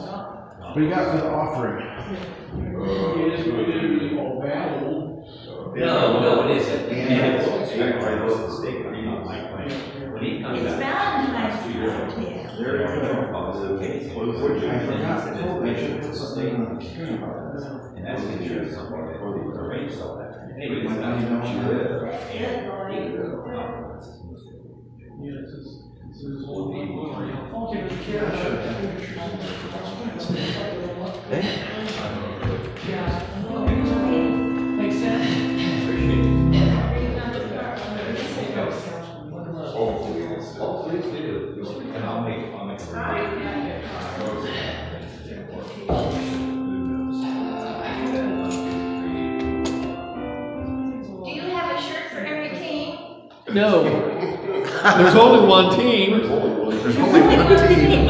What do you got for the offering? No, it isn't. And it's Valentine's Day. I forgot to mention something on the screen about this. And that's the truth. Somebody arranged all that. Hey, it's not makes sense. Oh, please do. And I'll make a Do you have a shirt for every team? No. There's only one team. There's only one team.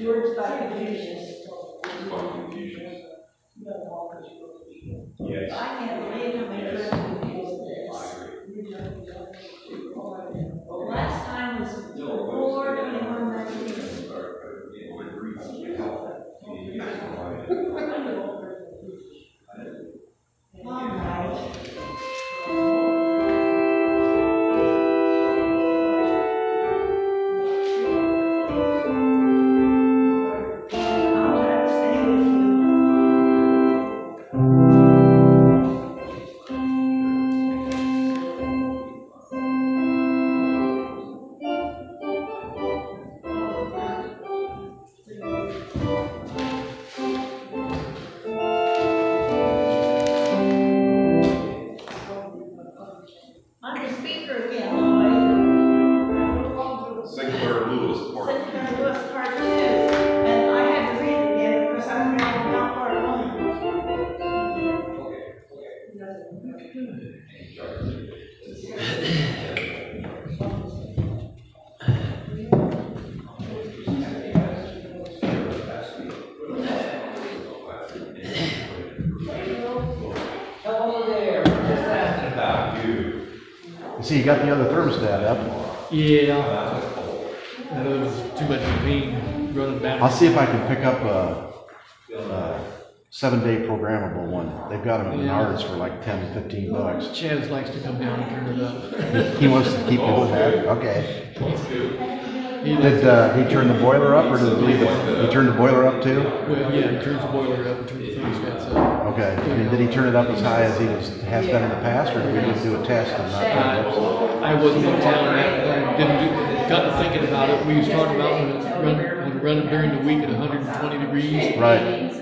Words by Confucius. Yes. I can't believe how many times we use this. Last time was 4:21 magazine. All right. See, you got the other thermostat up. Yeah. And there was too much pain running back. I'll see if I can pick up a 7-day programmable one. They've got them in ours for like 10, 15 bucks. Chaz likes to come down and turn it up. He wants to keep doing that? Okay. Did he turn the boiler up, or did he leave it? He turned the boiler up too? Well, yeah, he turns the boiler up and turns the thermostats up. Okay. And did he turn it up as high as he has done in the past, or did we just do a test and not turn it up? I wasn't in town that, got to thinking about it. We was talking about when we run it during the week at 120 degrees. Right.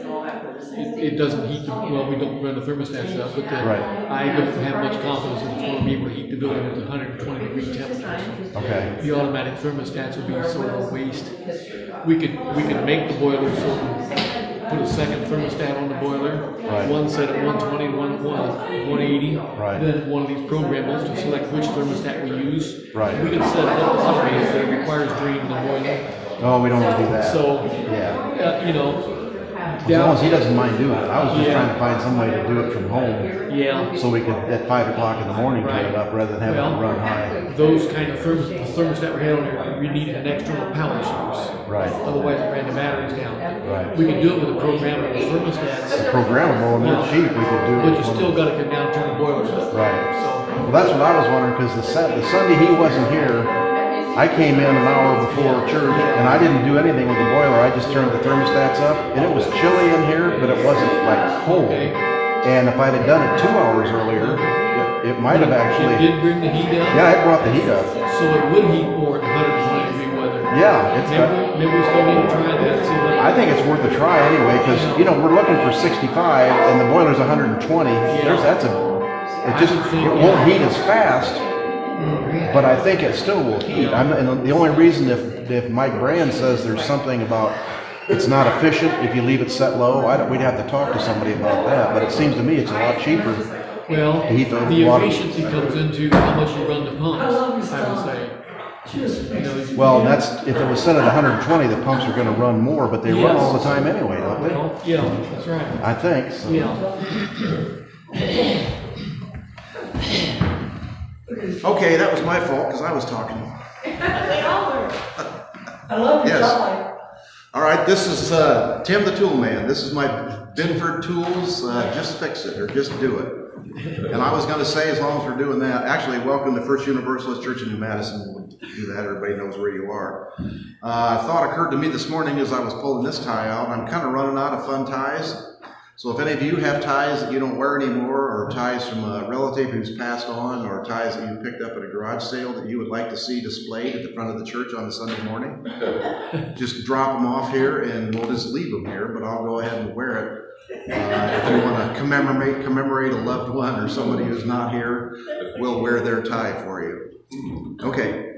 It doesn't heat the, well, we don't run the thermostats up, but I don't have much confidence in it's going to be able to heat the building at 120 degree temperatures. Okay. The automatic thermostats would be sort of a waste. We could make the boiler so put a second thermostat on the boiler. Right. One set at 120, one at 180. Right. Then one of these programables to select which thermostat we use. Right. We can set it up automated, but it requires draining the boiler. Oh, we don't want to do that. So, yeah. You know. As long as he doesn't mind doing it. I was just trying to find some way to do it from home. Yeah. So we could, at 5 o'clock in the morning, turn it up rather than having to run high. Those kind of thermostat we had on there, we needed an external power source. Right. Otherwise it ran the batteries down. Right. We can do it with a programmable thermostats. The programmable, and they're cheap, we could do it. But you still got to come down and turn the boilers up. Right. So. Well, that's what I was wondering, because the Sunday he wasn't here, I came in an hour before church, and I didn't do anything with the boiler. I just turned the thermostats up, and it was chilly in here, but it wasn't like cold. Okay. And if I'd have done it 2 hours earlier, it might have actually. It did bring the heat up? Yeah, it brought the heat up. So it would heat more at 120 degree weather. Yeah. It's maybe we still need to try that. See what I think it's worth a try anyway, because, you know, we're looking for 65, and the boiler's 120. Yeah. It won't heat as fast. But I think it still will heat. And the only reason if Mike Brand says there's something about it's not efficient if you leave it set low, we'd have to talk to somebody about that. But it seems to me it's a lot cheaper. Well, to heat the water. Efficiency comes into how much you run the pumps, I would say. Well, if it was set at 120, the pumps are going to run more, but they run all the time anyway, don't they? Well, yeah, that's right. I think. So. Yeah. Okay, that was my fault because I was talking. I love your tie. All right, this is Tim the Tool Man. This is my Binford Tools. Just fix it or just do it. And I was going to say, as long as we're doing that, actually, welcome to First Universalist Church in New Madison. We'll do that. Everybody knows where you are. A thought occurred to me this morning as I was pulling this tie out. I'm kind of running out of fun ties. So if any of you have ties that you don't wear anymore, or ties from a relative who's passed on, or ties that you picked up at a garage sale that you would like to see displayed at the front of the church on a Sunday morning, just drop them off here and we'll just leave them here, but I'll go ahead and wear it. If you want to commemorate a loved one or somebody who's not here, we'll wear their tie for you. Okay.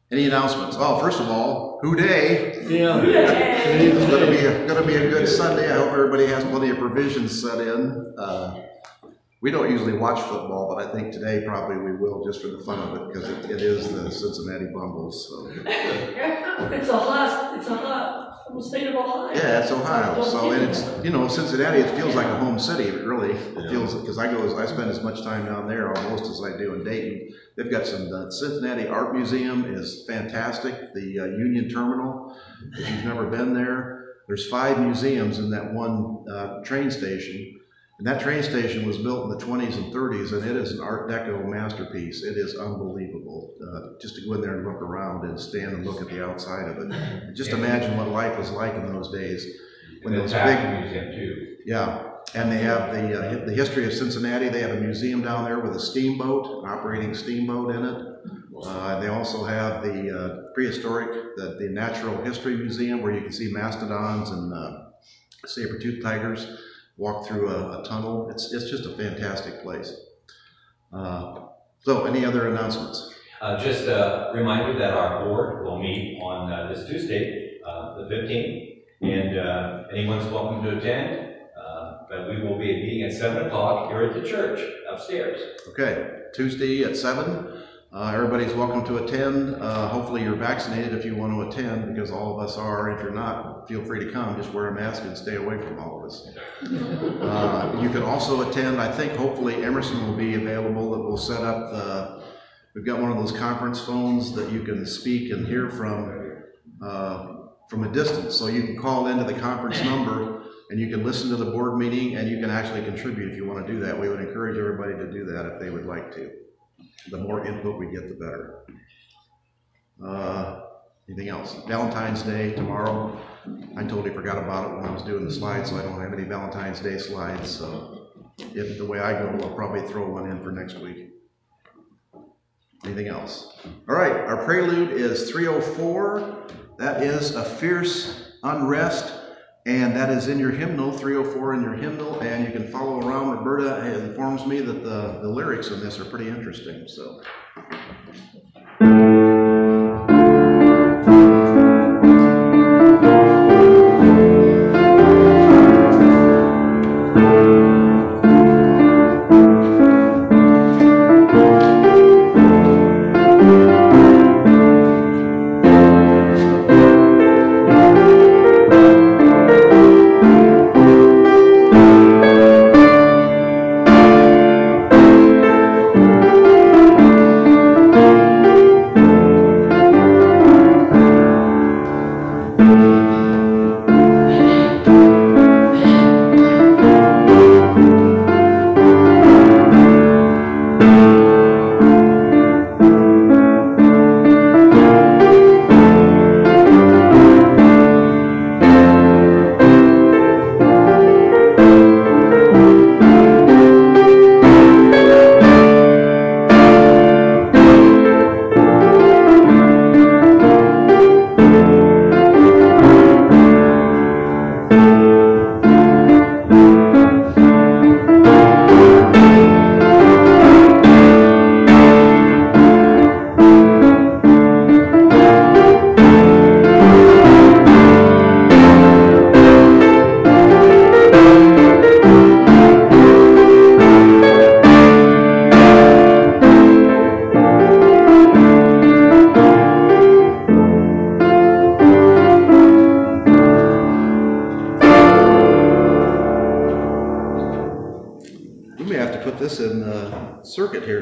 Any announcements? Oh, first of all, Whodey! Yeah. It's going to be a good Sunday. I hope everybody has plenty of provisions set in. We don't usually watch football, but I think today probably we will just for the fun of it because it is the Cincinnati Bumbles. So. It's a hot from the state of Ohio. Yeah, it's Ohio. So and it's Cincinnati. It feels like a home city. Really, it feels because I spend as much time down there almost as I do in Dayton. They've got some Cincinnati Art Museum is fantastic. The Union Terminal. If you've never been there, there's 5 museums in that one train station. And that train station was built in the 20s and 30s, and it is an Art Deco masterpiece. It is unbelievable just to go in there and look around and stand and look at the outside of it. And just imagine what life was like in those days. When those big museum too. Yeah, and they have the history of Cincinnati. They have a museum down there with a steamboat, an operating steamboat in it. They also have the prehistoric, the Natural History Museum, where you can see mastodons and saber-toothed tigers walk through a tunnel. It's just a fantastic place. So, any other announcements? Just a reminder that our board will meet on this Tuesday, the 15th, and anyone's welcome to attend. But we will be meeting at 7 o'clock here at the church upstairs. Okay, Tuesday at 7. Everybody's welcome to attend. Hopefully you're vaccinated if you want to attend, because all of us are. If you're not, feel free to come. Just wear a mask and stay away from all of us. You can also attend. I think hopefully Emerson will be available. That we'll set up we've got one of those conference phones that you can speak and hear from a distance. So you can call into the conference number and you can listen to the board meeting, and you can actually contribute if you want to do that. We would encourage everybody to do that if they would like to. The more input we get, the better. Anything else? Valentine's Day tomorrow. I totally forgot about it when I was doing the slides, so I don't have any Valentine's Day slides. So if the way I go, I'll probably throw one in for next week. Anything else? All right, our prelude is 304. That is A Fierce Unrest, and that is in your hymnal, 304 in your hymnal, and you can follow around. Roberta informs me that the lyrics in this are pretty interesting. So.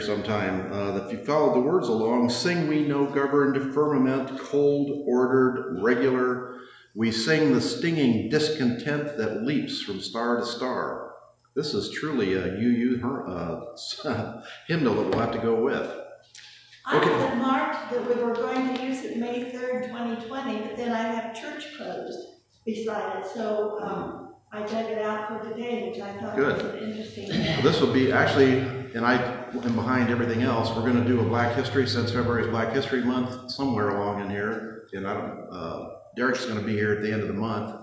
Sometime. If you follow the words along, sing we no governed firmament, cold, ordered, regular. We sing the stinging discontent that leaps from star to star. This is truly a hymnal that we'll have to go with. I had marked that we were going to use it May 3rd, 2020, but then I have church closed beside it, so I dug it out for today, which I thought was an interesting thing. Well, this will be actually, and I am behind everything else, we're going to do a Black History, since February is Black History Month, somewhere along in here. And Derek's going to be here at the end of the month.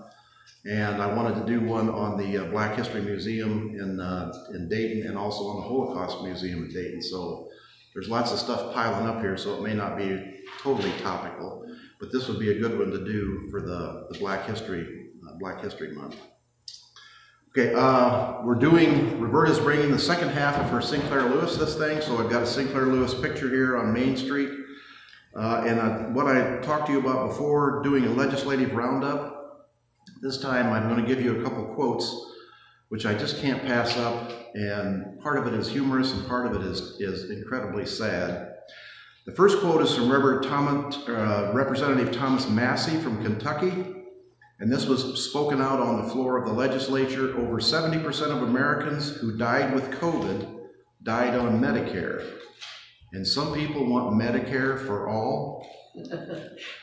And I wanted to do one on the Black History Museum in Dayton, and also on the Holocaust Museum in Dayton. So there's lots of stuff piling up here, so it may not be totally topical. But this would be a good one to do for the Black History Month. Okay, Roberta's bringing the second half of her Sinclair Lewis this thing, so I've got a Sinclair Lewis picture here on Main Street. What I talked to you about before, doing a legislative roundup, this time I'm going to give you a couple quotes, which I just can't pass up, and part of it is humorous and part of it is incredibly sad. The first quote is from Representative Thomas Massey from Kentucky. And this was spoken out on the floor of the legislature. Over 70% of Americans who died with COVID died on Medicare. And some people want Medicare for all.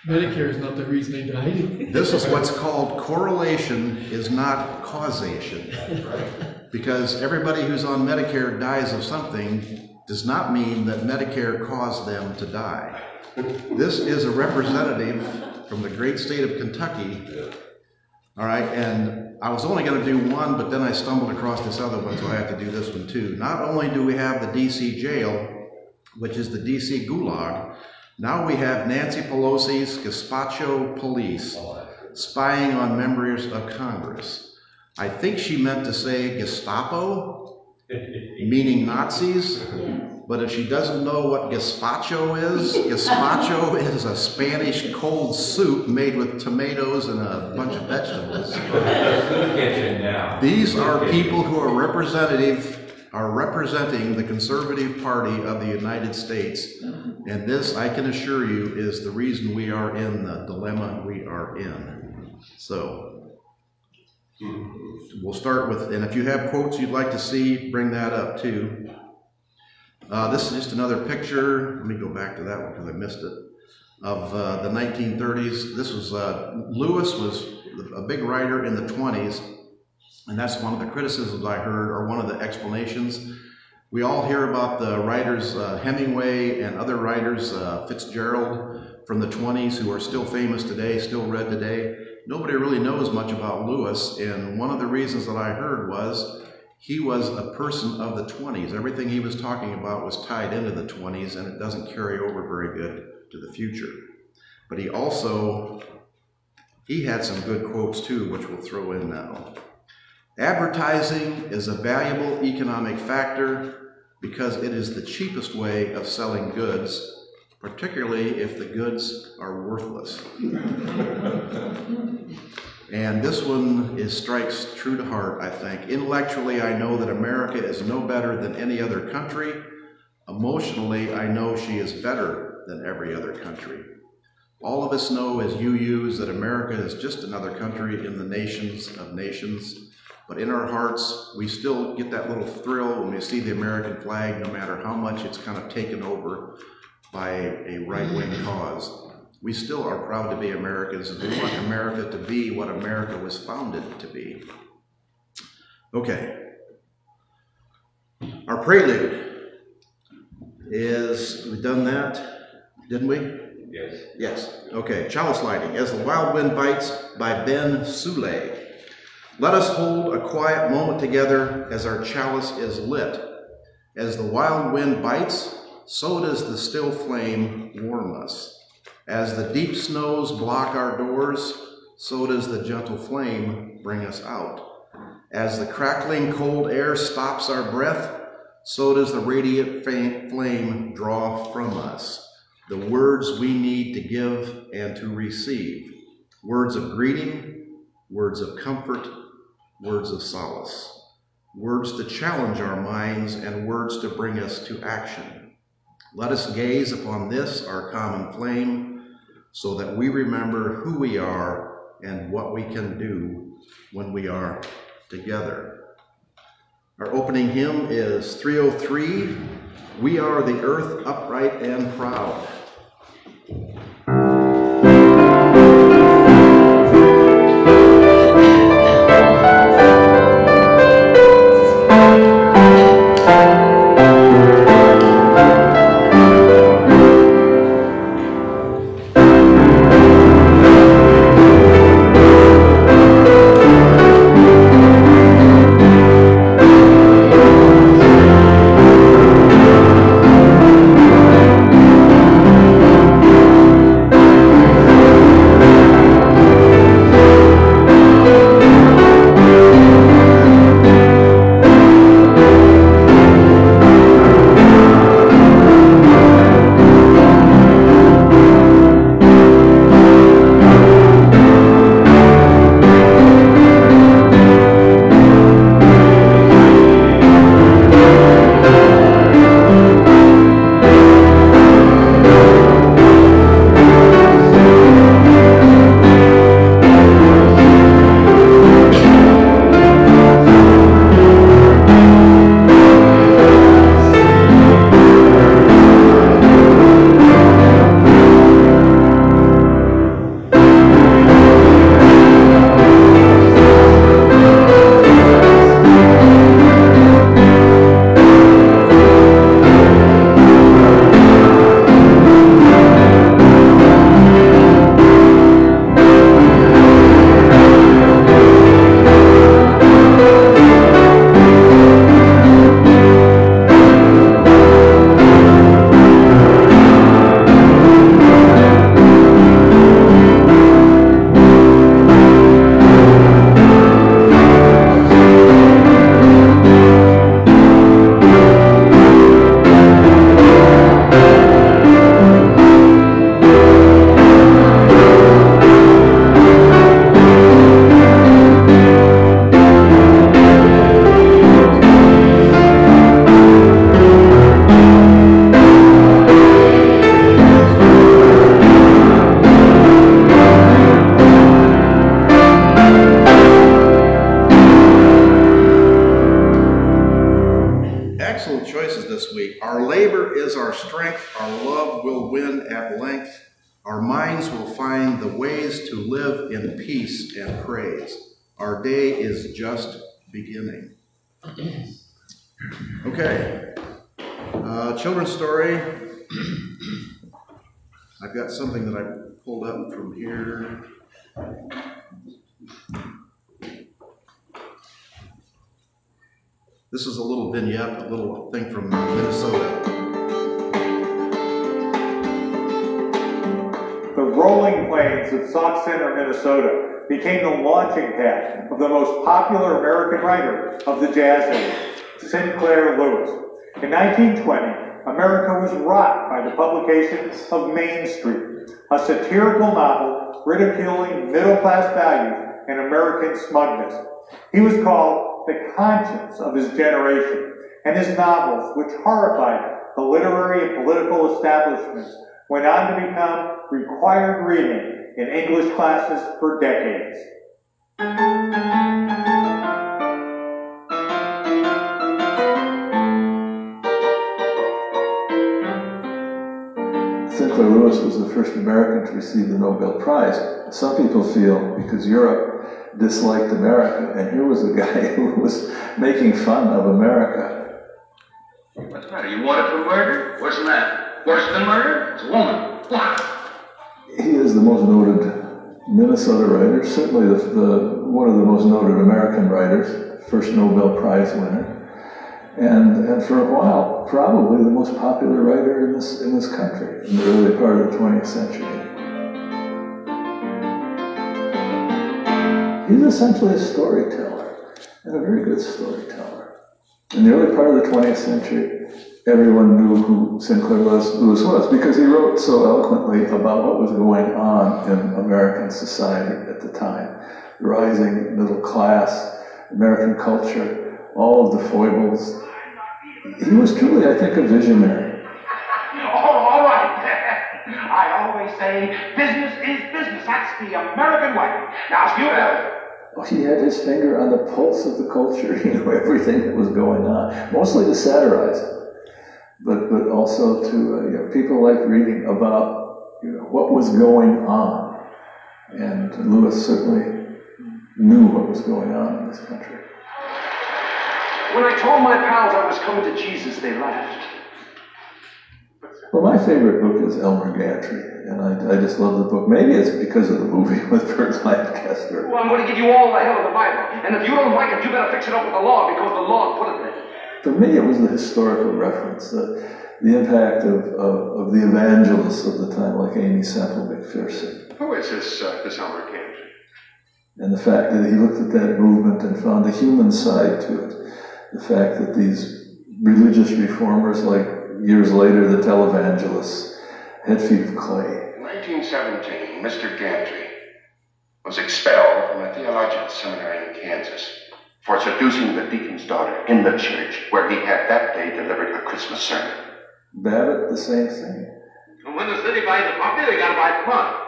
Medicare is not the reason they died. This is what's called correlation is not causation. Because everybody who's on Medicare dies of something does not mean that Medicare caused them to die. This is a representative from the great state of Kentucky. All right, and I was only going to do one, but then I stumbled across this other one, so I have to do this one too. Not only do we have the DC jail, which is the DC gulag, now we have Nancy Pelosi's gazpacho police spying on members of Congress. I think she meant to say Gestapo, meaning Nazis. But if she doesn't know what gazpacho is a Spanish cold soup made with tomatoes and a bunch of vegetables. These are people who are representing the Conservative Party of the United States. And this, I can assure you, is the reason we are in the dilemma we are in. So, we'll start with, and if you have quotes you'd like to see, bring that up too. This is just another picture. Let me go back to that one because I missed it. Of the 1930s. This was, Lewis was a big writer in the 20s. And that's one of the criticisms I heard, or one of the explanations. We all hear about the writers Hemingway and other writers, Fitzgerald from the 20s, who are still famous today, still read today. Nobody really knows much about Lewis, and one of the reasons that I heard was he was a person of the 20s. Everything he was talking about was tied into the 20s, and it doesn't carry over very good to the future. But he had some good quotes too, which we'll throw in now. Advertising is a valuable economic factor because it is the cheapest way of selling goods, particularly if the goods are worthless. And this one strikes true to heart, I think. Intellectually, I know that America is no better than any other country. Emotionally, I know she is better than every other country. All of us know as UUs that America is just another country in the nations of nations. But in our hearts, we still get that little thrill when we see the American flag, no matter how much it's kind of taken over by a right-wing cause. We still are proud to be Americans, and we want America to be what America was founded to be. Okay. Our prelude is, we've done that, didn't we? Yes. Yes. Okay. Chalice lighting. As the Wild Wind Bites by Ben Soule. Let us hold a quiet moment together as our chalice is lit. As the wild wind bites, so does the still flame warm us. As the deep snows block our doors, so does the gentle flame bring us out. As the crackling cold air stops our breath, so does the radiant flame draw from us the words we need to give and to receive. Words of greeting, words of comfort, words of solace. Words to challenge our minds and words to bring us to action. Let us gaze upon this, our common flame, so that we remember who we are and what we can do when we are together. Our opening hymn is 303, We Are the Earth Upright and Proud. week. Our labor is our strength. Our love will win at length. Our minds will find the ways to live in peace and praise. Our day is just beginning. Okay. Children's story. I've got something that I pulled up from here. This is a little vignette, a little thing from Minnesota. The rolling plains of Sauk Center, Minnesota became the launching pad of the most popular American writer of the jazz age, Sinclair Lewis. In 1920, America was rocked by the publication of Main Street, a satirical novel ridiculing middle-class values and American smugness. He was called the conscience of his generation, and his novels, which horrified the literary and political establishments, went on to become required reading in English classes for decades. Sinclair Lewis was the first American to receive the Nobel Prize. Some people feel because Europe disliked America, and here was a guy who was making fun of America. What's the matter? You wanted for murder? What's the matter? Worse than murder? It's a woman. What? He is the most noted Minnesota writer, certainly one of the most noted American writers, first Nobel Prize winner, and for a while, probably the most popular writer in this country in the early part of the 20th century. He's essentially a storyteller, and a very good storyteller. In the early part of the 20th century, everyone knew who Sinclair Lewis was because he wrote so eloquently about what was going on in American society at the time. The rising middle class, American culture, all of the foibles. He was truly, I think, a visionary. All right. I always say business is business. That's the American way. Now, you know. He had his finger on the pulse of the culture. He knew everything that was going on, mostly to satirize it, but also to people like reading about what was going on, and Lewis certainly knew what was going on in this country. When I told my pals I was coming to Jesus, they laughed. Well, my favorite book is Elmer Gantry, and I just love the book. Maybe it's because of the movie with Burt Lancaster. Well, I'm going to give you all the hell of the Bible, and if you don't like it, you better fix it up with the law, because the law put it there. For me, it was the historical reference, the impact of the evangelists of the time, like Aimee Semple McPherson. Who is this Elmer Gantry? And the fact that he looked at that movement and found the human side to it. The fact that these religious reformers, like years later the televangelists, had feet of clay. In 1917, Mr. Gantry was expelled from a theological seminary in Kansas for seducing the deacon's daughter in the church where he had that day delivered a Christmas sermon. Babbitt, the same thing. And when the city buys the property, they gotta buy the plot.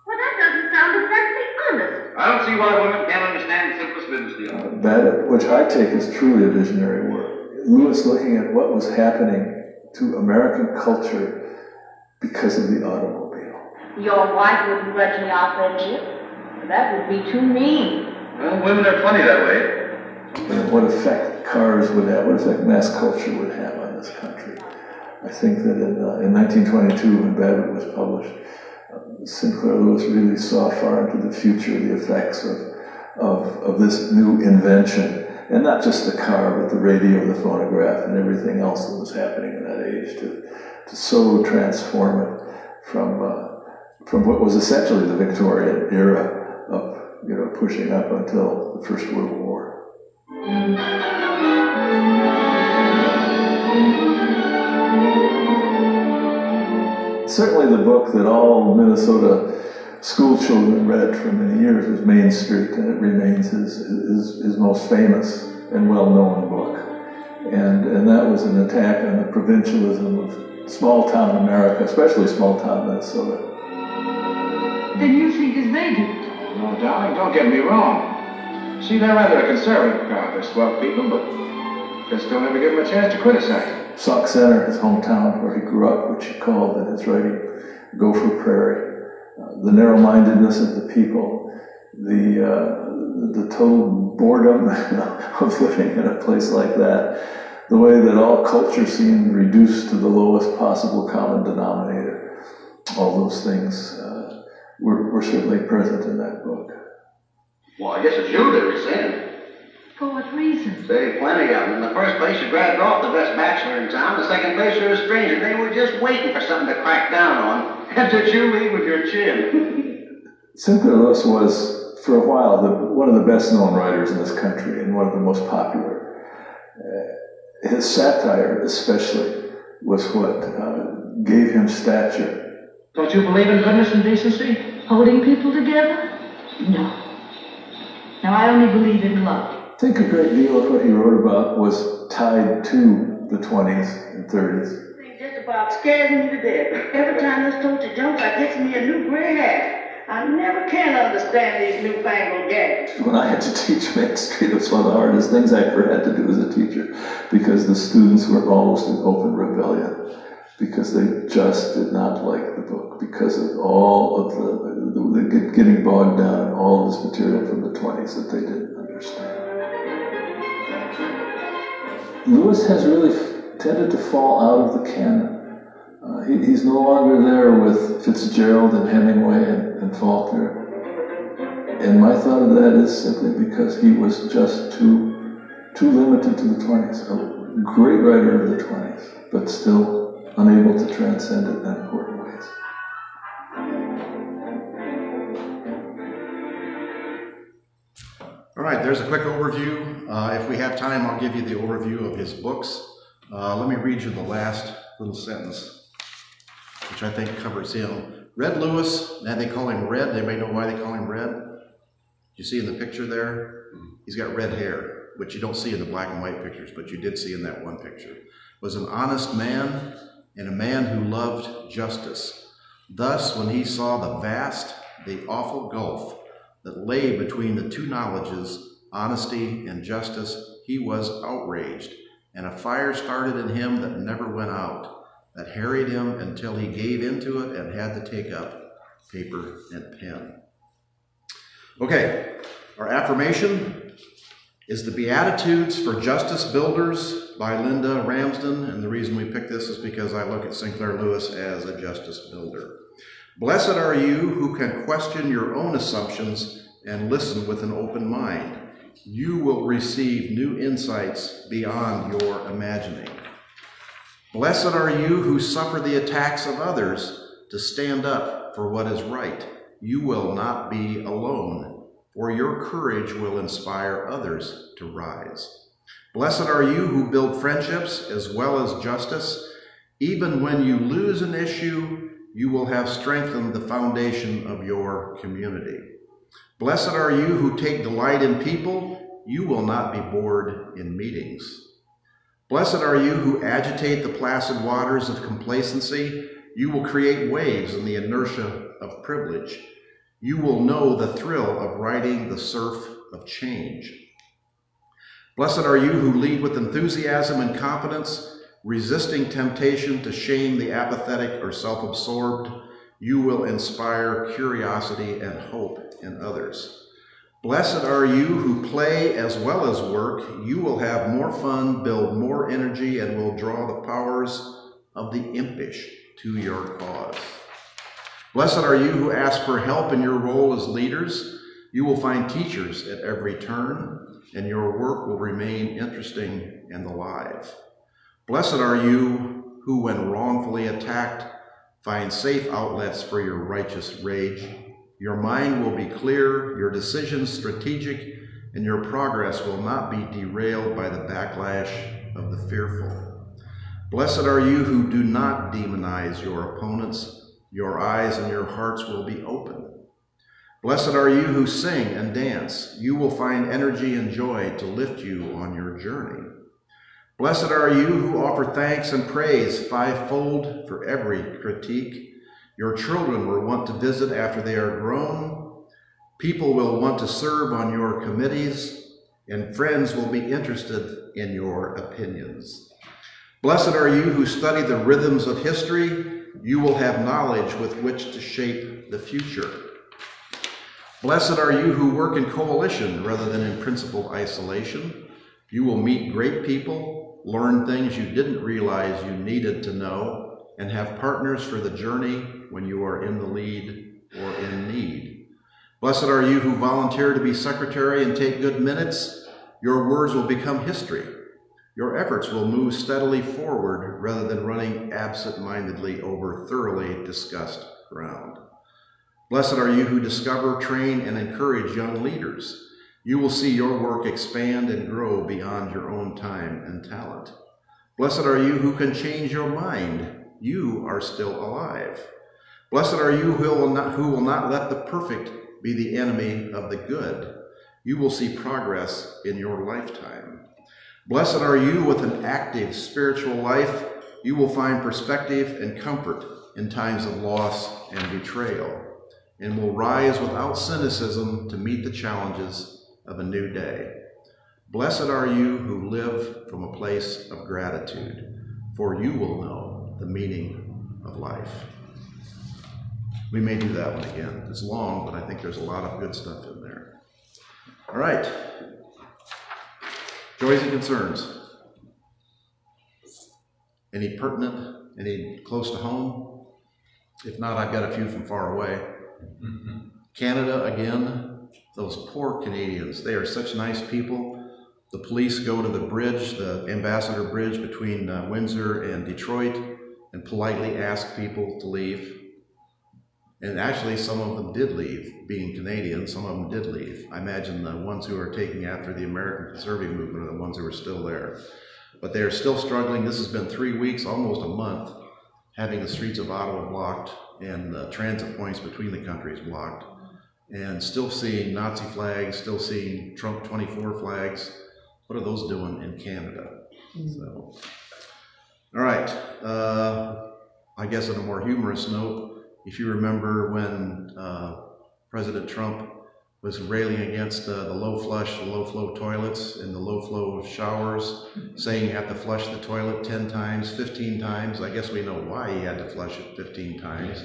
Well, that doesn't sound exactly honest. I don't see why women can't understand the simplest business deal. Babbitt, which I take as truly a visionary work. Lewis looking at what was happening to American culture because of the automobile. Your wife wouldn't grudge me our friendship. That would be too mean. Well, women are funny that way. And what effect cars would have, what effect mass culture would have on this country. I think that in 1922, when Babbitt was published, Sinclair Lewis really saw far into the future the effects of this new invention. And not just the car, but the radio, the phonograph, and everything else that was happening in that age to so transform it from what was essentially the Victorian era up, pushing up until the First World War. Certainly the book that all Minnesota school children read for many years was Main Street, and it remains his most famous and well-known book. And that was an attack on the provincialism of small-town America, especially small-town Minnesota. Then you think as they do? No, darling, don't get me wrong. See, they're rather a conservative crowd. They're swell people, but just don't ever give them a chance to criticize. Sauk Center, his hometown where he grew up, which he called in his writing Gopher Prairie. The narrow-mindedness of the people, the total boredom of living in a place like that, the way that all culture seemed reduced to the lowest possible common denominator, all those things were certainly present in that book. Well, I guess it's you that rescind. For what reason? Say, plenty of them. In the first place, you grabbed off the best bachelor in town. The second place, you're a stranger. They were just waiting for something to crack down on. And did you leave with your chin? Sinclair Lewis was, for a while, one of the best-known writers in this country and one of the most popular. His satire, especially, was what gave him stature. Don't you believe in goodness and decency? Holding people together? No. No, I only believe in love. I think a great deal of what he wrote about was tied to the 20s and 30s. They just about scares me to death. Every time this toaster jumps, I gets me a new gray hat. I never can understand these newfangled gadgets. When I had to teach Main Street, it was one of the hardest things I ever had to do as a teacher, because the students were almost in open rebellion, because they just did not like the book, because of all of the getting bogged down in all of this material from the 20s that they didn't understand. Lewis has really tended to fall out of the canon. He's no longer there with Fitzgerald and Hemingway and Faulkner. And my thought of that is simply because he was just too limited to the 20s. A great writer of the 20s, but still unable to transcend it in important ways. All right, there's a quick overview. If we have time, I'll give you the overview of his books. Let me read you the last little sentence, which I think covers him. Red Lewis, now they call him Red. Anybody know why they call him Red? You see in the picture there? He's got red hair, which you don't see in the black and white pictures, but you did see in that one picture. Was an honest man and a man who loved justice. Thus, when he saw the awful gulf that lay between the two knowledges, honesty and justice, he was outraged, and a fire started in him that never went out, that harried him until he gave into it and had to take up paper and pen. Okay, our affirmation is the Beatitudes for Justice Builders by Linda Ramsden, and the reason we picked this is because I look at Sinclair Lewis as a justice builder. Blessed are you who can question your own assumptions and listen with an open mind. You will receive new insights beyond your imagining. Blessed are you who suffer the attacks of others to stand up for what is right. You will not be alone, for your courage will inspire others to rise. Blessed are you who build friendships as well as justice. Even when you lose an issue, you will have strengthened the foundation of your community. Blessed are you who take delight in people. You will not be bored in meetings. Blessed are you who agitate the placid waters of complacency. You will create waves in the inertia of privilege. You will know the thrill of riding the surf of change. Blessed are you who lead with enthusiasm and confidence, resisting temptation to shame the apathetic or self-absorbed. You will inspire curiosity and hope in others. Blessed are you who play as well as work. You will have more fun, build more energy, and will draw the powers of the impish to your cause. Blessed are you who ask for help in your role as leaders. You will find teachers at every turn, and your work will remain interesting and alive. Blessed are you who, when wrongfully attacked, find safe outlets for your righteous rage. Your mind will be clear, your decisions strategic, and your progress will not be derailed by the backlash of the fearful. Blessed are you who do not demonize your opponents. Your eyes and your hearts will be open. Blessed are you who sing and dance. You will find energy and joy to lift you on your journey. Blessed are you who offer thanks and praise fivefold for every critique. Your children will want to visit after they are grown. People will want to serve on your committees, and friends will be interested in your opinions. Blessed are you who study the rhythms of history. You will have knowledge with which to shape the future. Blessed are you who work in coalition rather than in principled isolation. You will meet great people, learn things you didn't realize you needed to know, and have partners for the journey when you are in the lead or in need. Blessed are you who volunteer to be secretary and take good minutes. Your words will become history. Your efforts will move steadily forward rather than running absent-mindedly over thoroughly discussed ground. Blessed are you who discover, train, and encourage young leaders. You will see your work expand and grow beyond your own time and talent. Blessed are you who can change your mind. You are still alive. Blessed are you who will not let the perfect be the enemy of the good. You will see progress in your lifetime. Blessed are you with an active spiritual life. You will find perspective and comfort in times of loss and betrayal, and will rise without cynicism to meet the challenges of a new day. Blessed are you who live from a place of gratitude, for you will know the meaning of life. We may do that one again. It's long, but I think there's a lot of good stuff in there. All right. Joys and concerns. Any pertinent? Any close to home? If not, I've got a few from far away. Canada, again, those poor Canadians. They are such nice people. The police go to the bridge, the Ambassador Bridge between Windsor and Detroit, and politely ask people to leave. And actually, some of them did leave. Being Canadian, some of them did leave. I imagine the ones who are taking after the American conservative movement are the ones who are still there. But they are still struggling. This has been 3 weeks, almost a month, having the streets of Ottawa blocked and the transit points between the countries blocked. And still seeing Nazi flags, still seeing Trump 24 flags. What are those doing in Canada? So, all right. I guess on a more humorous note, if you remember when President Trump was railing against the low flow toilets and the low flow showers, saying you have to flush the toilet 10 times, 15 times. I guess we know why he had to flush it 15 times.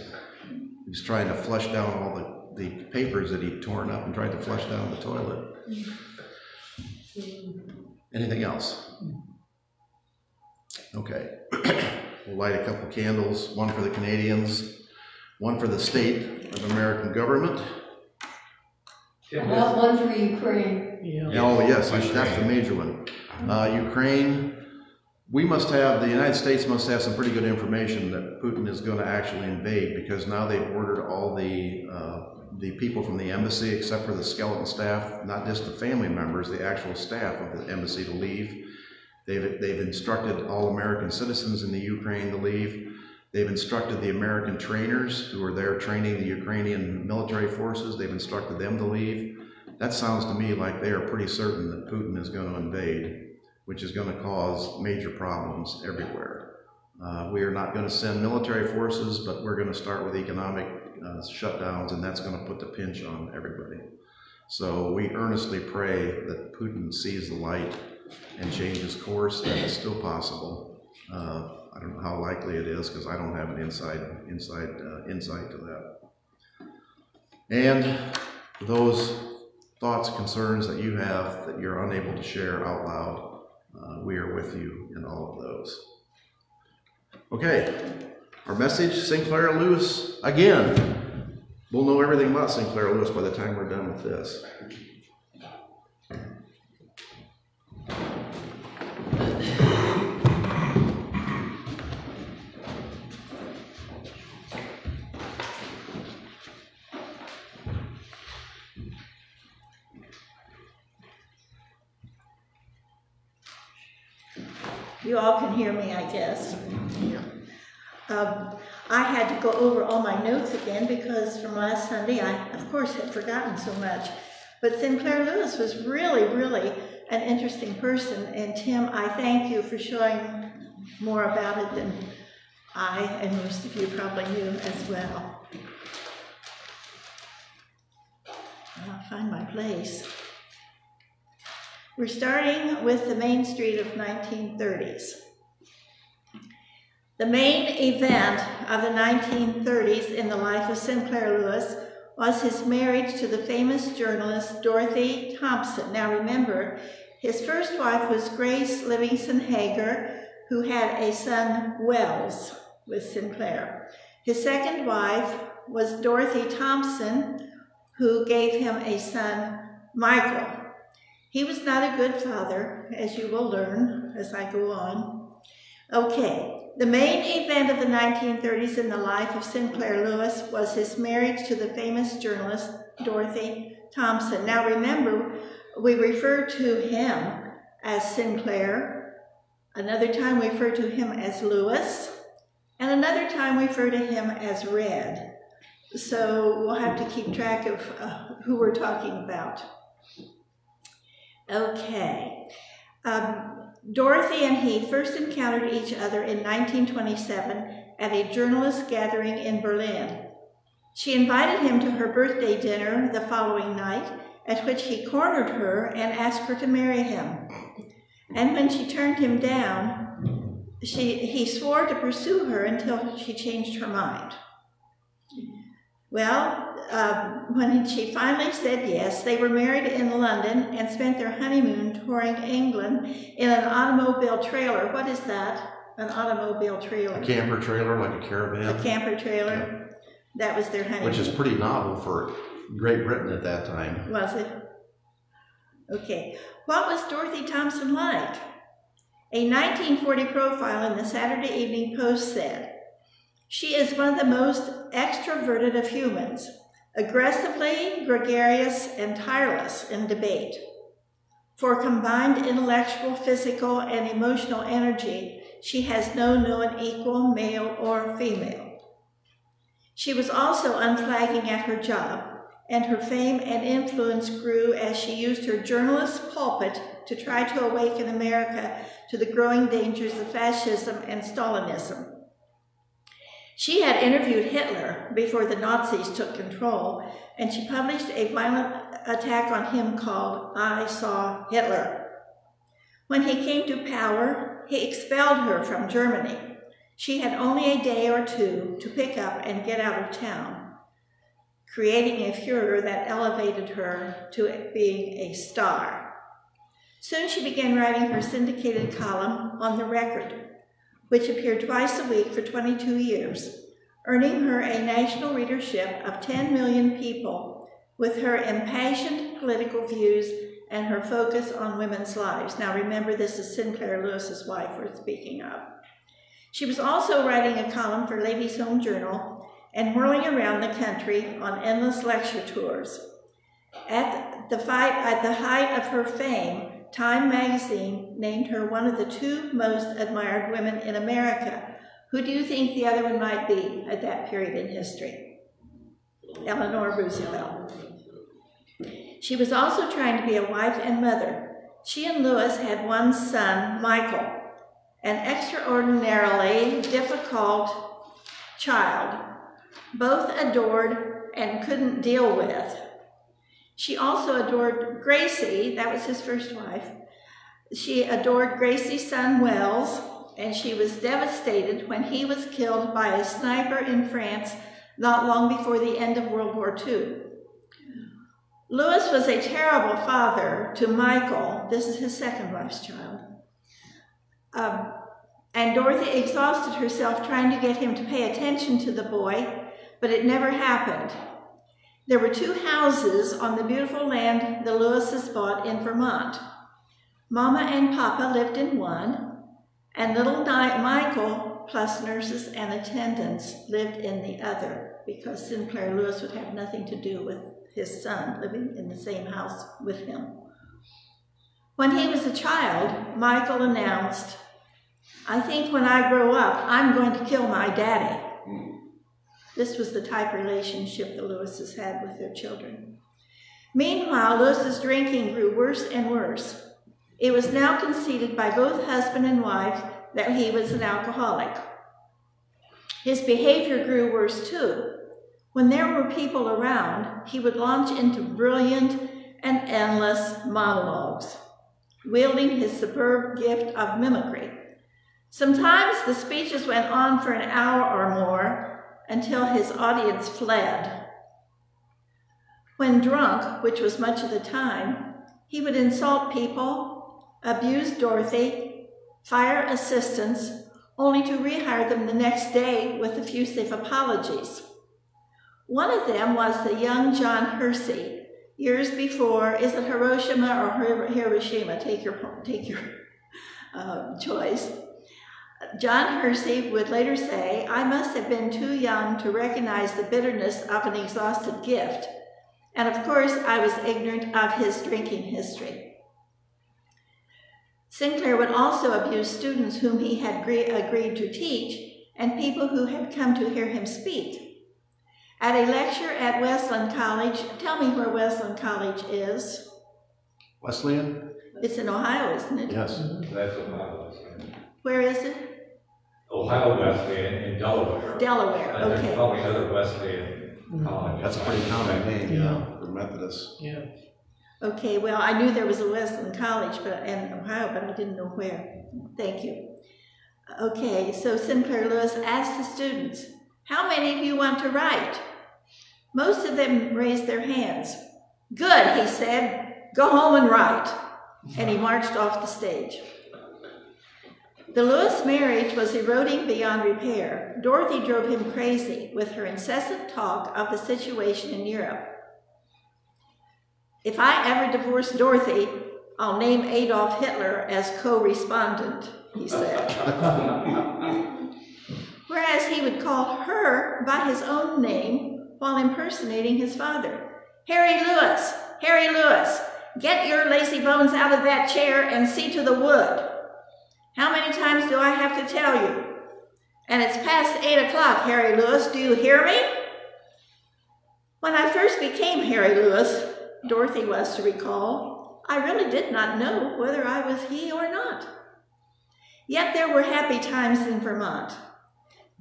He was trying to flush down all the papers that he'd torn up and tried to flush down the toilet. Anything else? Okay. We'll light a couple candles, one for the Canadians, one for the state of American government. Well, one for Ukraine. Yeah. Oh, yes, that's the major one. Ukraine, the United States must have some pretty good information that Putin is going to actually invade, because now they've ordered all the people from the embassy, except for the skeleton staff, not just the family members, the actual staff of the embassy, to leave. They've instructed all American citizens in the Ukraine to leave. They've instructed the American trainers who are there training the Ukrainian military forces, they've instructed them to leave. That sounds to me like they are pretty certain that Putin is going to invade, which is going to cause major problems everywhere. We are not going to send military forces, but we're going to start with economic shutdowns, and that's going to put the pinch on everybody. So we earnestly pray that Putin sees the light and changes course. That is still possible. I don't know how likely it is, because I don't have an insight to that. And those thoughts, concerns that you have that you're unable to share out loud, we are with you in all of those. Okay, our message, Sinclair Lewis, again. We'll know everything about Sinclair Lewis by the time we're done with this. You all can hear me, I guess. I had to go over all my notes again because from last Sunday I, of course, had forgotten so much. But Sinclair Lewis was really, really an interesting person. And Tim, I thank you for showing more about it than I and most of you probably knew as well. I'll find my place. We're starting with the Main Street of 1930s. The main event of the 1930s in the life of Sinclair Lewis was his marriage to the famous journalist Dorothy Thompson. Now remember, his first wife was Grace Livingston Hager, who had a son, Wells, with Sinclair. His second wife was Dorothy Thompson, who gave him a son, Michael. He was not a good father, as you will learn as I go on. Okay. The main event of the 1930s in the life of Sinclair Lewis was his marriage to the famous journalist Dorothy Thompson. Now remember, we refer to him as Sinclair, another time we refer to him as Lewis, and another time we refer to him as Red. So we'll have to keep track of who we're talking about. Okay. Dorothy and he first encountered each other in 1927 at a journalist gathering in Berlin. She invited him to her birthday dinner the following night, at which he cornered her and asked her to marry him. And when she turned him down, he swore to pursue her until she changed her mind. Well, when she finally said yes, they were married in London and spent their honeymoon touring England in an automobile trailer. What is that? An automobile trailer? A camper trailer, like a caravan. A camper trailer. Yeah. That was their honeymoon. Which is pretty novel for Great Britain at that time. Was it? Okay. What was Dorothy Thompson like? A 1940 profile in the Saturday Evening Post said, "She is one of the most extroverted of humans, aggressively gregarious and tireless in debate. For combined intellectual, physical, and emotional energy, she has no known equal, male or female. She was also unflagging at her job, and her fame and influence grew as she used her journalist pulpit to try to awaken America to the growing dangers of fascism and Stalinism. She had interviewed Hitler before the Nazis took control, and she published a violent attack on him called I Saw Hitler. When he came to power, he expelled her from Germany. She had only a day or two to pick up and get out of town, creating a furor that elevated her to being a star. Soon she began writing her syndicated column On the Record, which appeared twice a week for 22 years, earning her a national readership of 10 million people with her impassioned political views and her focus on women's lives. Now remember, this is Sinclair Lewis's wife we're speaking of. She was also writing a column for Ladies' Home Journal and whirling around the country on endless lecture tours. At the height of her fame, Time magazine named her one of the 2 most admired women in America. Who do you think the other one might be at that period in history? Eleanor Roosevelt. She was also trying to be a wife and mother. She and Lewis had one son, Michael, an extraordinarily difficult child, both adored and couldn't deal with. She also adored Gracie, that was his first wife. She adored Gracie's son, Wells, and she was devastated when he was killed by a sniper in France not long before the end of World War II. Lewis was a terrible father to Michael. This is his second wife's child. And Dorothy exhausted herself trying to get him to pay attention to the boy, but it never happened. There were 2 houses on the beautiful land the Lewises bought in Vermont. Mama and Papa lived in one, and little Michael, plus nurses and attendants, lived in the other, because Sinclair Lewis would have nothing to do with his son living in the same house with him. When he was a child, Michael announced, "I think when I grow up, I'm going to kill my daddy." This was the type relationship the Lewises had with their children. Meanwhile, Lewis's drinking grew worse and worse. It was now conceded by both husband and wife that he was an alcoholic. His behavior grew worse too. When there were people around, he would launch into brilliant and endless monologues, wielding his superb gift of mimicry. Sometimes the speeches went on for an hour or more until his audience fled. When drunk, which was much of the time, he would insult people, abuse Dorothy, fire assistants, only to rehire them the next day with effusive apologies. One of them was the young John Hersey, years before. Is it Hiroshima or Hiroshima? Take your choice. John Hersey would later say, "I must have been too young to recognize the bitterness of an exhausted gift, and of course I was ignorant of his drinking history." Sinclair would also abuse students whom he had agreed to teach and people who had come to hear him speak. At a lecture at Wesleyan College, tell me where Wesleyan College is. Wesleyan? It's in Ohio, isn't it? Yes. That's Ohio. Where is it? Ohio Wesleyan in Delaware. Delaware, And okay. there's probably other Wesleyan colleges. That's a pretty common name, yeah, for Methodists. Yeah. Okay, well, I knew there was a Wesleyan College in Ohio, but I didn't know where. Thank you. Okay, so Sinclair Lewis asked the students, "How many of you want to write?" Most of them raised their hands. "Good," he said, "go home and write." And he marched off the stage. The Lewis marriage was eroding beyond repair. Dorothy drove him crazy with her incessant talk of the situation in Europe. "If I ever divorce Dorothy, I'll name Adolf Hitler as co-respondent," he said. Whereas he would call her by his own name while impersonating his father. "Harry Lewis, Harry Lewis, get your lazy bones out of that chair and see to the wood. How many times do I have to tell you? And it's past 8 o'clock, Harry Lewis, do you hear me?" When I first became Harry Lewis, Dorothy was to recall, I really did not know whether I was he or not. Yet there were happy times in Vermont.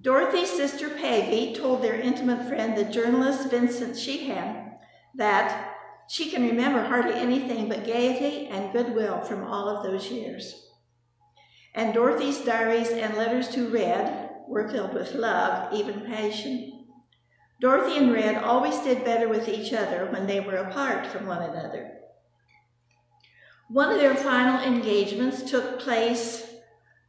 Dorothy's sister Peggy told their intimate friend, the journalist Vincent Sheehan, that she can remember hardly anything but gaiety and goodwill from all of those years. And Dorothy's diaries and letters to Red were filled with love, even passion. Dorothy and Red always did better with each other when they were apart from one another. One of their final engagements took place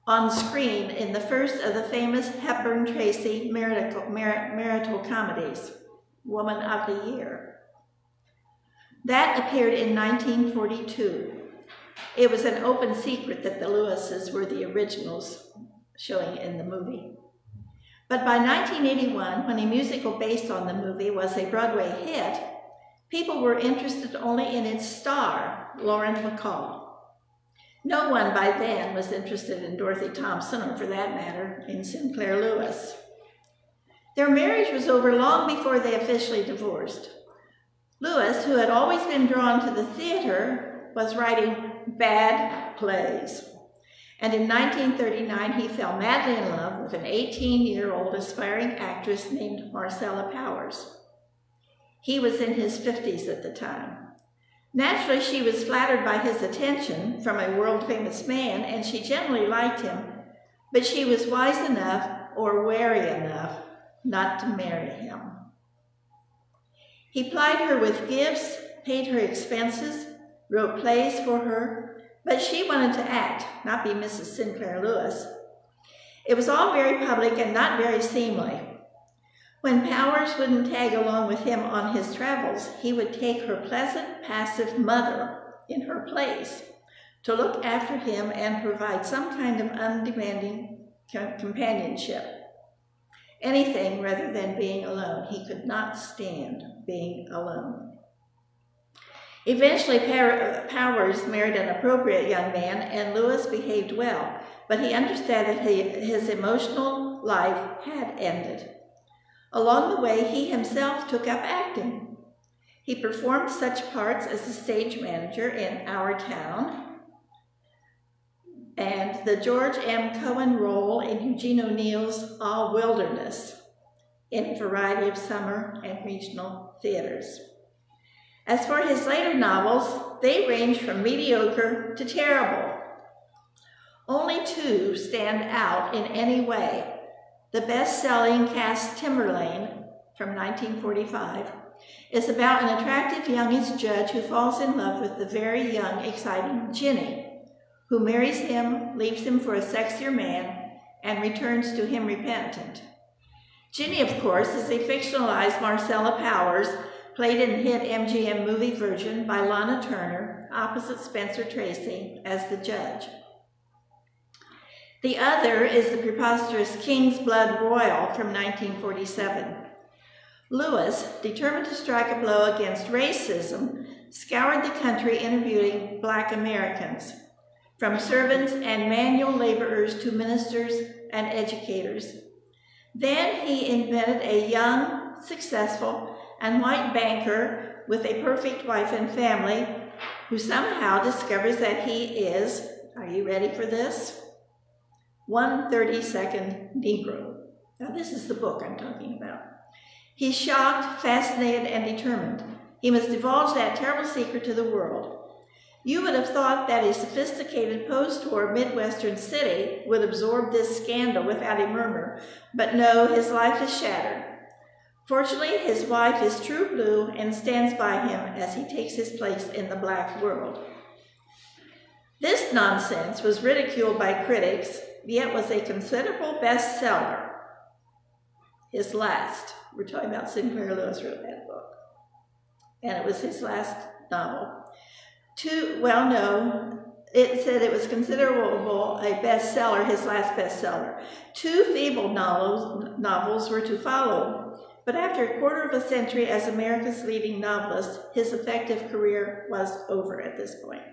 on screen in the first of the famous Hepburn-Tracy marital comedies, Woman of the Year. That appeared in 1942. It was an open secret that the Lewises were the originals showing in the movie. But by 1981, when a musical based on the movie was a Broadway hit, people were interested only in its star, Lauren Bacall. No one by then was interested in Dorothy Thompson, or for that matter, in Sinclair Lewis. Their marriage was over long before they officially divorced. Lewis, who had always been drawn to the theater, was writing bad plays. And in 1939, he fell madly in love with an 18-year-old aspiring actress named Marcella Powers. He was in his 50s at the time. Naturally, she was flattered by his attention from a world-famous man, and she generally liked him, but she was wise enough, or wary enough, not to marry him. He plied her with gifts, paid her expenses, wrote plays for her, but she wanted to act, not be Mrs. Sinclair Lewis. It was all very public and not very seemly. When Powers wouldn't tag along with him on his travels, he would take her pleasant, passive mother in her place to look after him and provide some kind of undemanding companionship. Anything rather than being alone. He could not stand being alone. Eventually, Powers married an appropriate young man, and Lewis behaved well, but he understood that his emotional life had ended. Along the way, he himself took up acting. He performed such parts as the stage manager in Our Town and the George M. Cohen role in Eugene O'Neill's All Wilderness in a variety of summer and regional theaters. As for his later novels, they range from mediocre to terrible. Only two stand out in any way. The best-selling Cass Timberlane from 1945 is about an attractive youngish judge who falls in love with the very young, exciting Ginny, who marries him, leaves him for a sexier man, and returns to him repentant. Ginny, of course, is a fictionalized Marcella Powers, played in the hit MGM movie version by Lana Turner, opposite Spencer Tracy as the judge. The other is the preposterous King's Blood Royal from 1947. Lewis, determined to strike a blow against racism, scoured the country interviewing Black Americans, from servants and manual laborers to ministers and educators. Then he invented a young, successful, and white banker with a perfect wife and family who somehow discovers that he is, are you ready for this? 1/32nd Negro. Now this is the book I'm talking about. He's shocked, fascinated, and determined. He must divulge that terrible secret to the world. You would have thought that a sophisticated post-war Midwestern city would absorb this scandal without a murmur, but no, his life is shattered. Fortunately, his wife is true blue and stands by him as he takes his place in the Black world. This nonsense was ridiculed by critics, yet was a considerable bestseller. His last. We're talking about Sinclair Lewis wrote that book. And it was his last novel. It said it was considerable a bestseller, his last bestseller. Two feeble novels were to follow, but after a quarter of a century as America's leading novelist, his effective career was over at this point.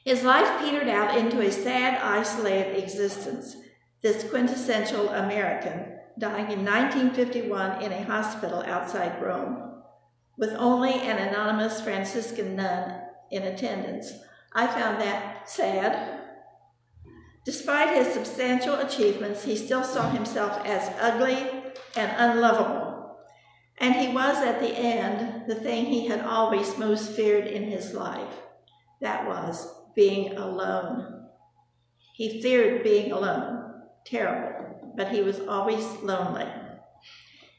His life petered out into a sad, isolated existence, this quintessential American, dying in 1951 in a hospital outside Rome, with only an anonymous Franciscan nun in attendance. I found that sad. Despite his substantial achievements, he still saw himself as ugly and unlovable, and he was at the end the thing he had always most feared in his life. That was being alone. He feared being alone. Terrible, but he was always lonely.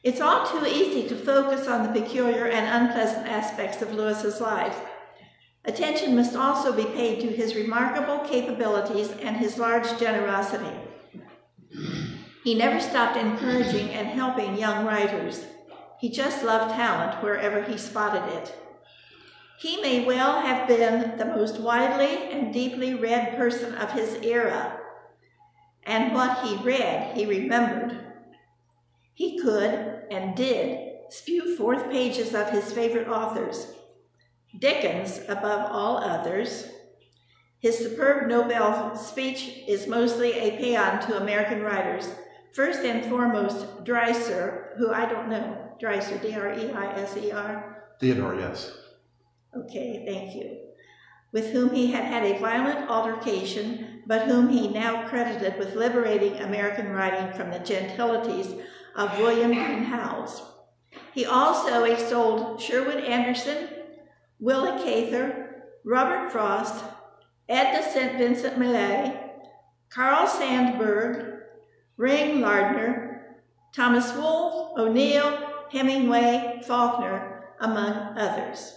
It's all too easy to focus on the peculiar and unpleasant aspects of Lewis's life. Attention must also be paid to his remarkable capabilities and his large generosity. He never stopped encouraging and helping young writers. He just loved talent wherever he spotted it. He may well have been the most widely and deeply read person of his era, and what he read, he remembered. He could, and did, spew forth pages of his favorite authors. Dickens, above all others. His superb Nobel speech is mostly a paean to American writers. First and foremost, Dreiser, who I don't know. Dreiser, D-R-E-I-S-E-R? Theodore, yes. Okay, thank you. With whom he had had a violent altercation, but whom he now credited with liberating American writing from the gentilities of William Dean Howells. He also extolled Sherwood Anderson, Willa Cather, Robert Frost, Edna St. Vincent Millay, Carl Sandburg, Ring Lardner, Thomas Wolfe, O'Neill, Hemingway, Faulkner, among others.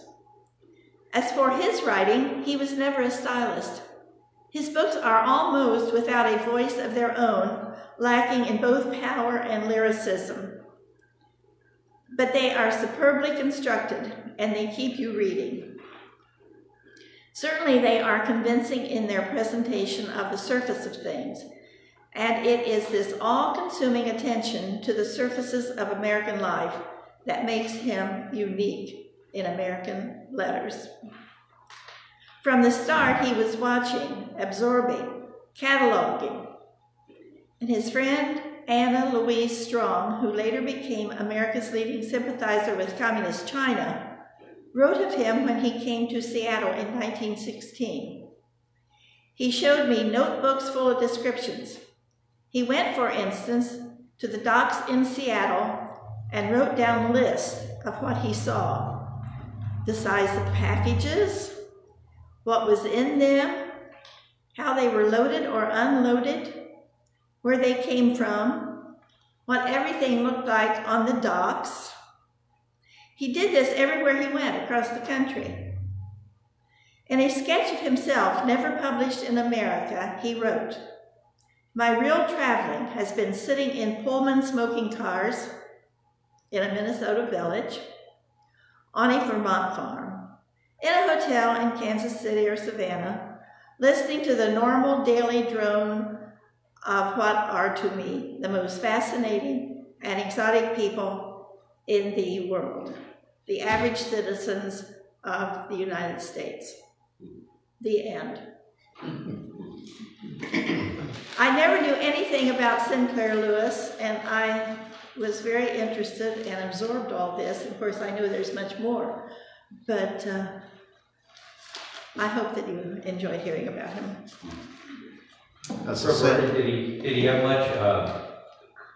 As for his writing, he was never a stylist. His books are almost without a voice of their own, lacking in both power and lyricism. But they are superbly constructed, and they keep you reading. Certainly they are convincing in their presentation of the surface of things, and it is this all-consuming attention to the surfaces of American life that makes him unique in American letters. From the start, he was watching, absorbing, cataloging. And his friend, Anna Louise Strong, who later became America's leading sympathizer with Communist China, wrote of him when he came to Seattle in 1916. He showed me notebooks full of descriptions. He went, for instance, to the docks in Seattle and wrote down lists of what he saw. The size of packages, what was in them, how they were loaded or unloaded, where they came from, what everything looked like on the docks. He did this everywhere he went across the country. In a sketch of himself never published in America, he wrote, "My real traveling has been sitting in Pullman smoking cars in a Minnesota village, on a Vermont farm, in a hotel in Kansas City or Savannah, listening to the normal daily drone of what are to me the most fascinating and exotic people in the world, the average citizens of the United States." The end. I never knew anything about Sinclair Lewis, and I was very interested and absorbed all this. Of course, I know there's much more, but I hope that you enjoyed hearing about him. That's Did he have much,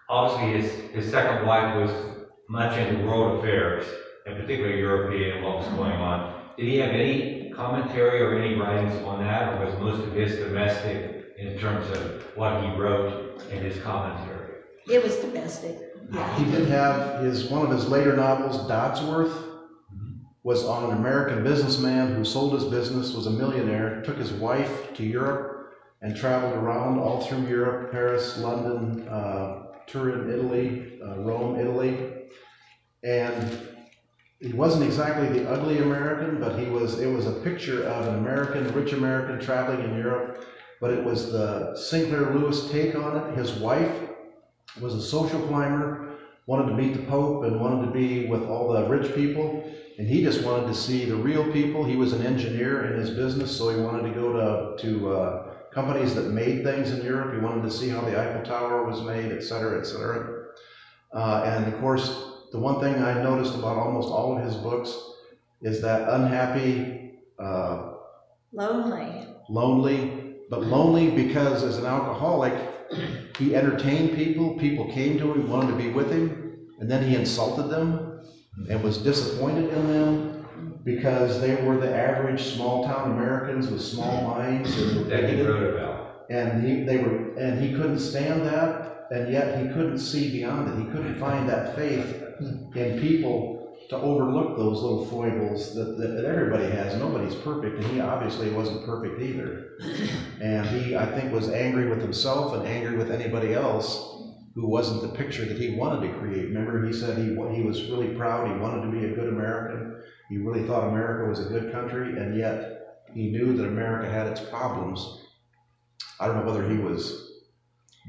obviously his second wife was much into world affairs, and particularly European and what was going on. Did he have any commentary or any writings on that, or was most of his domestic in terms of what he wrote in his commentary? It was domestic. Yeah. He did have one of his later novels, Dodsworth, was on an American businessman who sold his business, was a millionaire, took his wife to Europe and traveled around all through Europe, Paris, London, Turin, Italy, Rome, Italy. And he wasn't exactly the ugly American, but it was a picture of an American, rich American traveling in Europe, but it was the Sinclair Lewis take on it. His wife was a social climber, wanted to meet the Pope and wanted to be with all the rich people, and he just wanted to see the real people. He was an engineer in his business, so he wanted to go to companies that made things in Europe. He wanted to see how the Eiffel Tower was made, et cetera, et cetera. And of course, the one thing I noticed about almost all of his books is that unhappy, lonely because as an alcoholic, he entertained people, people came to him, wanted to be with him, and then he insulted them and was disappointed in them because they were the average small-town Americans with small minds and that he wrote about. And he couldn't stand that, and yet he couldn't see beyond it. He couldn't find that faith in people to overlook those little foibles that everybody has. Nobody's perfect, and he obviously wasn't perfect either. And he, I think, was angry with himself and angry with anybody else who wasn't the picture that he wanted to create. Remember, he said he was really proud, he wanted to be a good American, he really thought America was a good country, and yet he knew that America had its problems. I don't know whether he was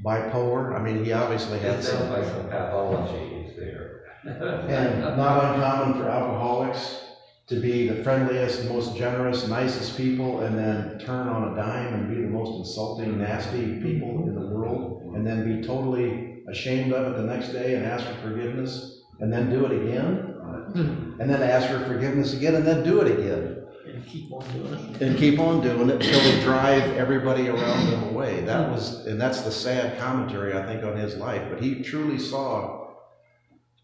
bipolar. I mean, he obviously had some pathology is there. And not uncommon for alcoholics to be the friendliest, most generous, nicest people, and then turn on a dime and be the most insulting, nasty people in the world, and then be totally ashamed of it the next day and ask for forgiveness, and then do it again, and then ask for forgiveness again, and then do it again. And keep on doing it. And keep on doing it until they drive everybody around them away. That's the sad commentary, I think, on his life. But he truly saw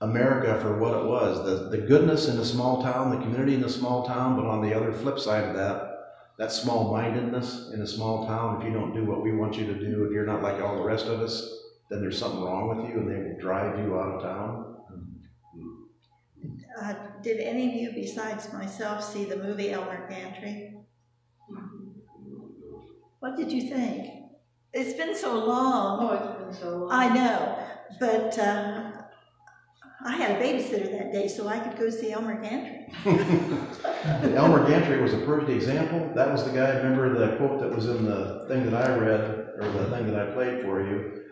America for what it was, the goodness in the small town, the community in the small town, but on the other flip side of that small-mindedness in a small town. If you don't do what we want you to do, if you're not like all the rest of us, then there's something wrong with you, and they will drive you out of town. Did any of you besides myself see the movie Elmer Gantry? What did you think? It's been so long. Oh, it's been so long. I know, but I had a babysitter that day, so I could go see Elmer Gantry. Elmer Gantry was a perfect example. That was the guy, remember the quote that was in the thing that I read, or the thing that I played for you?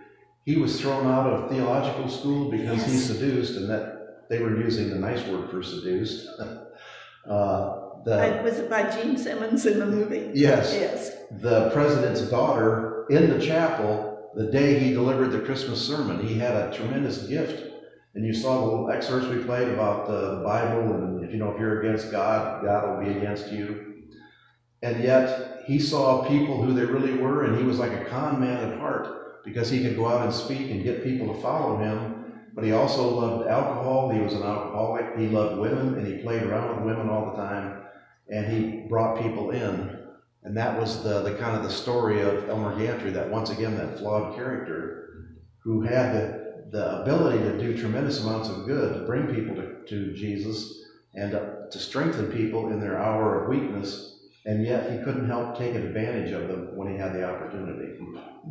He was thrown out of theological school because he seduced, and that they were using the nice word for seduced. Was it by Gene Simmons in the movie? Yes. Yes. The president's daughter in the chapel, the day he delivered the Christmas sermon, he had a tremendous gift. And you saw the little excerpts we played about the Bible, and if you're against God, God will be against you. And yet, he saw people who they really were, and he was like a con man at heart, because he could go out and speak and get people to follow him. But he also loved alcohol. He was an alcoholic. He loved women, and he played around with women all the time. And he brought people in. And that was the kind of the story of Elmer Gantry, that once again, that flawed character who had the ability to do tremendous amounts of good, to bring people to Jesus and to strengthen people in their hour of weakness, and yet he couldn't help take advantage of them when he had the opportunity.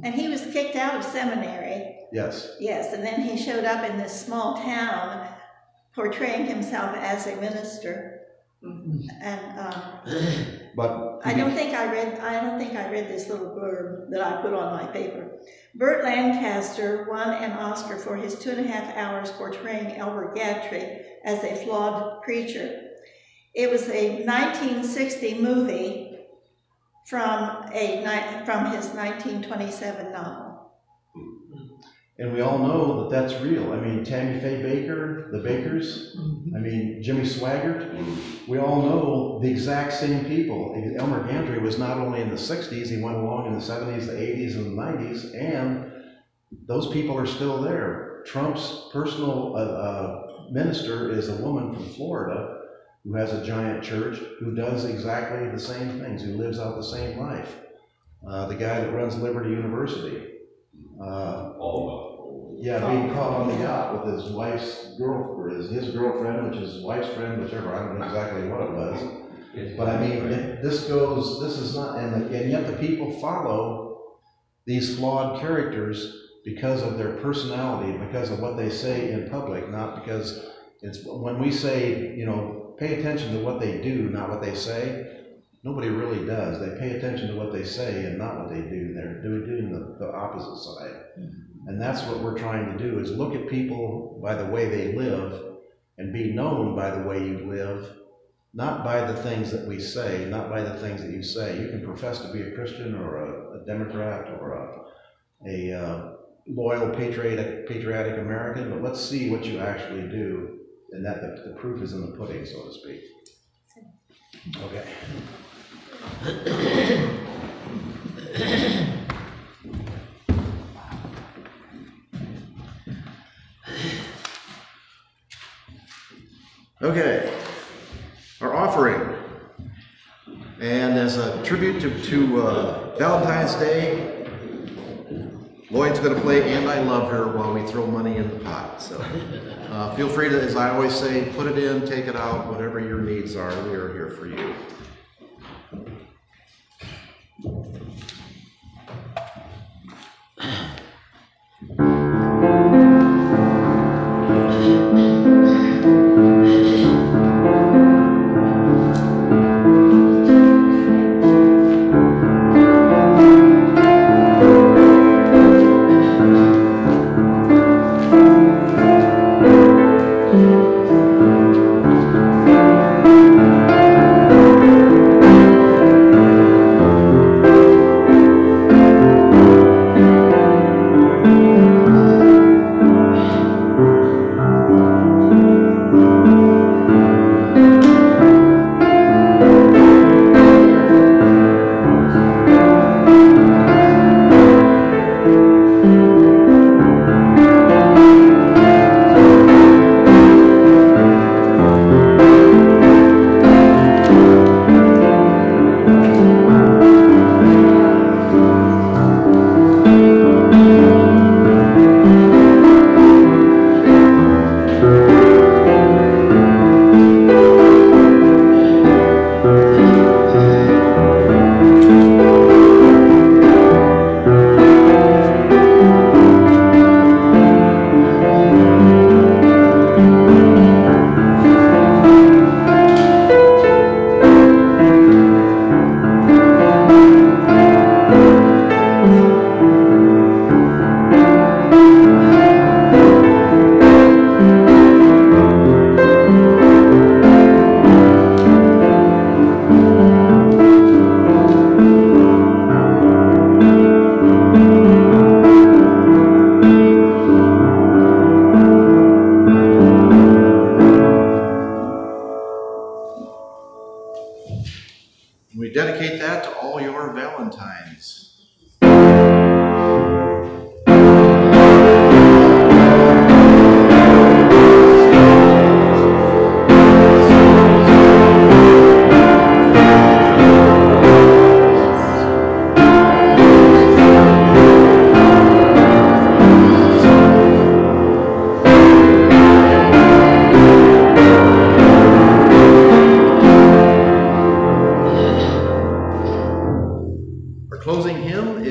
And he was kicked out of seminary. Yes. Yes, and then he showed up in this small town portraying himself as a minister. And but I don't think I read this little blurb that I put on my paper. Burt Lancaster won an Oscar for his 2.5 hours portraying Elmer Gantry as a flawed preacher. It was a 1960 movie from his 1927 novel. And we all know that that's real. I mean, Tammy Faye Baker, the Bakers, I mean, Jimmy Swaggart, we all know the exact same people. Elmer Gantry was not only in the 60s, he went along in the 70s, the 80s, and the 90s, and those people are still there. Trump's personal minister is a woman from Florida who has a giant church, who does exactly the same things, who lives out the same life. The guy that runs Liberty University. Being caught on the yacht with his wife's girlfriend, his girlfriend, which is his wife's friend, whichever, I don't know exactly what it was. But I mean, this is not, and yet the people follow these flawed characters because of their personality, because of what they say in public, not because it's, when we say, you know, pay attention to what they do, not what they say, nobody really does. They pay attention to what they say and not what they do. They're doing the opposite side. And that's what we're trying to do, is look at people by the way they live and be known by the way you live, not by the things that we say, not by the things that you say. You can profess to be a Christian or a Democrat or a loyal, patriotic American, but let's see what you actually do, and that the proof is in the pudding, so to speak. Okay. Okay, our offering. And as a tribute to Valentine's Day, Lloyd's going to play And I Love Her while we throw money in the pot. So feel free to, as I always say, put it in, take it out, whatever your needs are, we are here for you.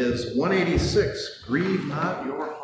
is 186, Grieve Not Your Heart.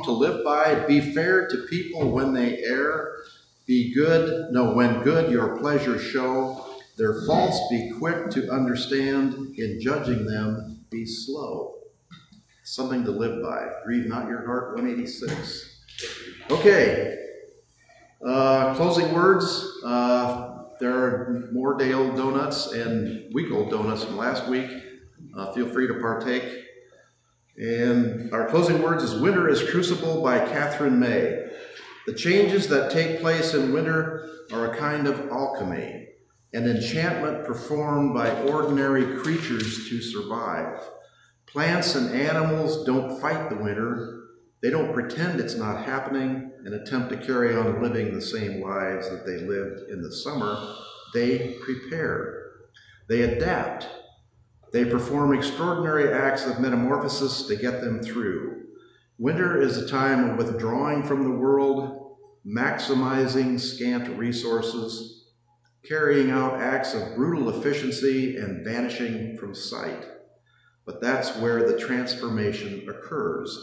To live by, be fair to people when they err, be good, no, when good your pleasure show, their faults be quick to understand, in judging them be slow. Something to live by. Grieve not your heart, 186. Okay, closing words. There are more day-old donuts and week-old donuts from last week. Feel free to partake. And our closing words is Winter is Crucible by Catherine May. The changes that take place in winter are a kind of alchemy, an enchantment performed by ordinary creatures to survive. Plants and animals don't fight the winter. They don't pretend it's not happening and attempt to carry on living the same lives that they lived in the summer. They prepare. They adapt. They perform extraordinary acts of metamorphosis to get them through. Winter is a time of withdrawing from the world, maximizing scant resources, carrying out acts of brutal efficiency, and vanishing from sight. But that's where the transformation occurs.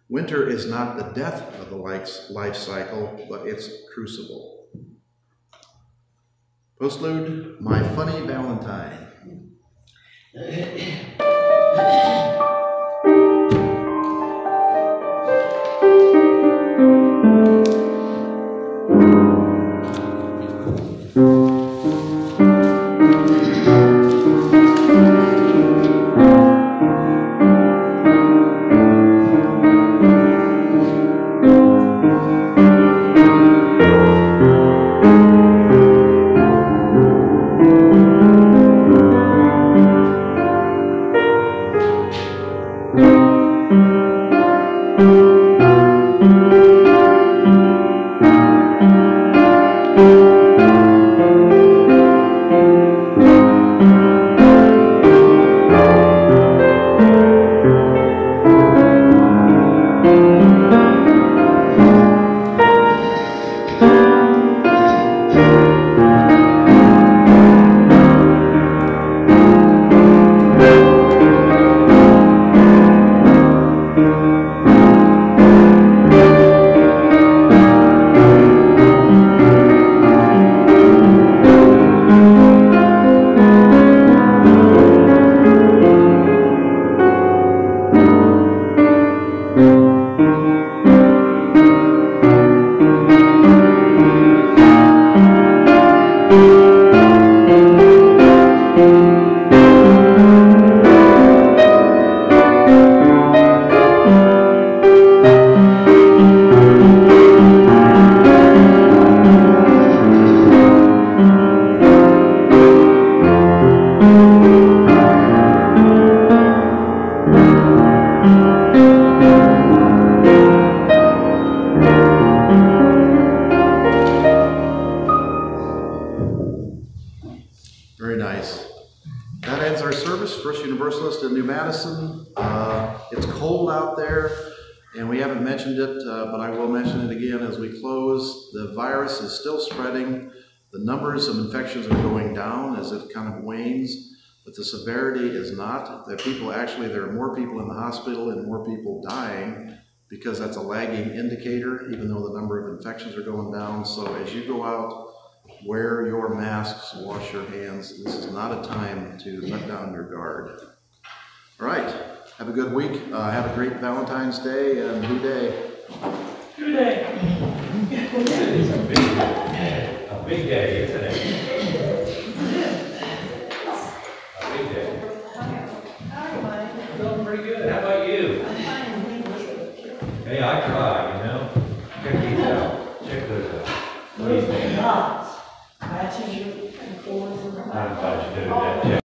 Winter is not the death of the life cycle, but its crucible. Postlude, My Funny Valentine. Madison. It's cold out there, and we haven't mentioned it, but I will mention it again as we close. The virus is still spreading. The numbers of infections are going down as it kind of wanes, but the severity is not. There are more people in the hospital and more people dying, because that's a lagging indicator, even though the number of infections are going down. So as you go out, wear your masks, wash your hands. This is not a time to let down your guard. All right, have a good week. Have a great Valentine's Day and Whodey. Good day. A big day, isn't it? A big day. Feeling pretty good. How about you? Hey, I try, you know. Check these out. Check those out. What do you think? I'm glad you did that.